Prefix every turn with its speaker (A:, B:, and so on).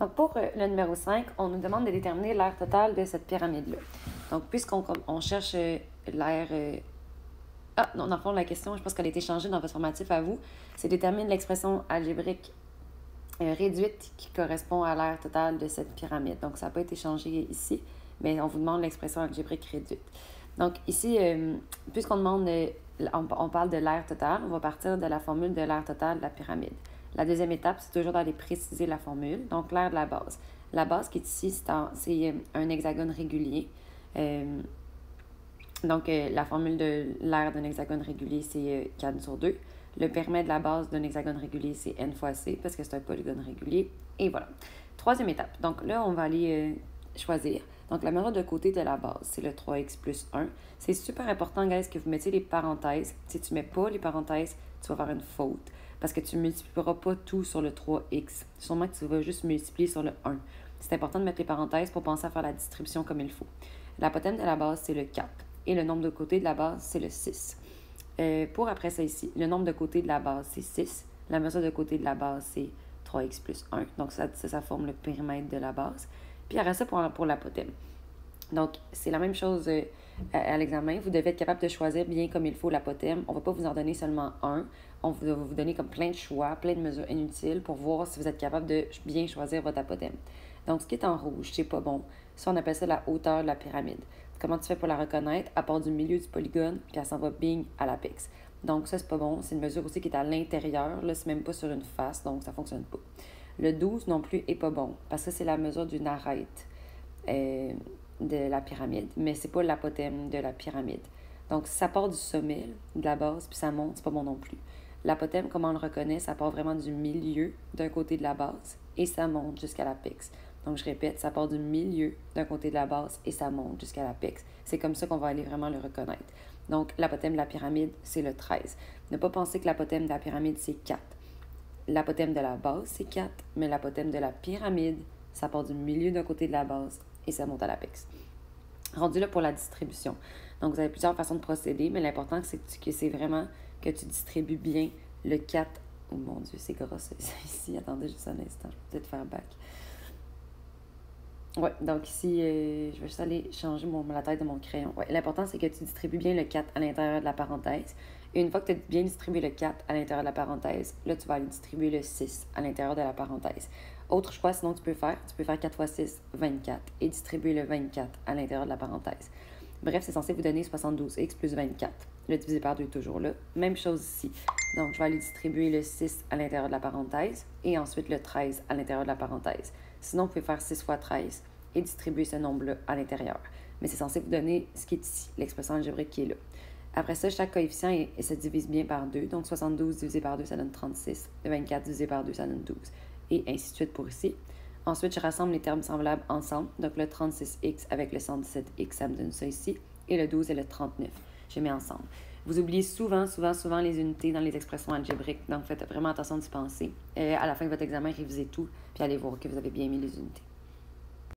A: Donc, pour le numéro 5, on nous demande de déterminer l'aire totale de cette pyramide-là. Donc, puisqu'on cherche l'aire... Ah, non, dans le fond, la question, je pense qu'elle a été changée dans votre formatif à vous. C'est détermine l'expression algébrique réduite qui correspond à l'aire totale de cette pyramide. Donc, ça n'a pas été changé ici, mais on vous demande l'expression algébrique réduite. Donc, ici, puisqu'on demande, on parle de l'aire totale, on va partir de la formule de l'aire totale de la pyramide. La deuxième étape, c'est toujours d'aller préciser la formule. Donc, l'aire de la base. La base qui est ici, c'est un hexagone régulier. Donc, la formule de l'aire d'un hexagone régulier, c'est 4/2. Le périmètre de la base d'un hexagone régulier, c'est n fois c, parce que c'est un polygone régulier. Et voilà. Troisième étape. Donc là, on va aller choisir. Donc, la mesure de côté de la base, c'est le 3x plus 1. C'est super important, guys, que vous mettiez les parenthèses. Si tu ne mets pas les parenthèses, tu vas faire une faute. Parce que tu ne multiplieras pas tout sur le 3x. Sûrement que tu vas juste multiplier sur le 1. C'est important de mettre les parenthèses pour penser à faire la distribution comme il faut. L'apothéme de la base, c'est le 4. Et le nombre de côtés de la base, c'est le 6. Pour après ça ici, le nombre de côtés de la base, c'est 6. La mesure de côté de la base, c'est 3x plus 1. Donc, ça forme le périmètre de la base. Puis après ça, pour l'apothéme. Donc, c'est la même chose à l'examen. Vous devez être capable de choisir bien comme il faut l'apothéme. On ne va pas vous en donner seulement un. On va vous donner comme plein de choix, plein de mesures inutiles pour voir si vous êtes capable de bien choisir votre apothéme. Donc, ce qui est en rouge, c'est pas bon. Ça, on appelle ça la hauteur de la pyramide. Comment tu fais pour la reconnaître? À part du milieu du polygone, puis elle s'en va bing à l'apex. Donc, ça, c'est pas bon. C'est une mesure aussi qui est à l'intérieur. Là, c'est même pas sur une face, donc ça fonctionne pas. Le 12 non plus est pas bon, parce que c'est la mesure d'une arête de la pyramide, mais c'est pas l'apothéme de la pyramide. Donc, si ça part du sommet, de la base, puis ça monte, c'est pas bon non plus. L'apothéme, comment on le reconnaît? Ça part vraiment du milieu d'un côté de la base et ça monte jusqu'à l'apex. Donc, je répète, ça part du milieu d'un côté de la base et ça monte jusqu'à l'apex. C'est comme ça qu'on va aller vraiment le reconnaître. Donc, l'apothéme de la pyramide, c'est le 13. Ne pas penser que l'apothéme de la pyramide, c'est 4. L'apothéme de la base, c'est 4, mais l'apothéme de la pyramide, ça part du milieu d'un côté de la base et ça monte à l'apex. Rendu là pour la distribution. Donc, vous avez plusieurs façons de procéder, mais l'important, c'est vraiment que tu distribues bien le 4. Oh mon Dieu, c'est gros ici. Attendez juste un instant, je peux peut-être faire back. Ouais, donc ici, je vais juste aller changer la taille de mon crayon. Ouais, l'important, c'est que tu distribues bien le 4 à l'intérieur de la parenthèse. Et une fois que tu as bien distribué le 4 à l'intérieur de la parenthèse, là, tu vas aller distribuer le 6 à l'intérieur de la parenthèse. Autre choix, sinon, tu peux faire 4 fois 6, 24, et distribuer le 24 à l'intérieur de la parenthèse. Bref, c'est censé vous donner 72x plus 24. Le divisé par 2 est toujours là. Même chose ici. Donc, je vais aller distribuer le 6 à l'intérieur de la parenthèse et ensuite le 13 à l'intérieur de la parenthèse. Sinon, vous pouvez faire 6 fois 13 et distribuer ce nombre-là à l'intérieur. Mais c'est censé vous donner ce qui est ici, l'expression algébrique qui est là. Après ça, chaque coefficient se divise bien par 2. Donc, 72 divisé par 2, ça donne 36. 24 divisé par 2, ça donne 12. Et ainsi de suite pour ici. Ensuite, je rassemble les termes semblables ensemble. Donc, le 36x avec le 117x, ça me donne ça ici. Et le 12 et le 39, je les mets ensemble. Vous oubliez souvent les unités dans les expressions algébriques. Donc, faites vraiment attention d'y penser. À la fin de votre examen, révisez tout, puis allez voir que vous avez bien mis les unités.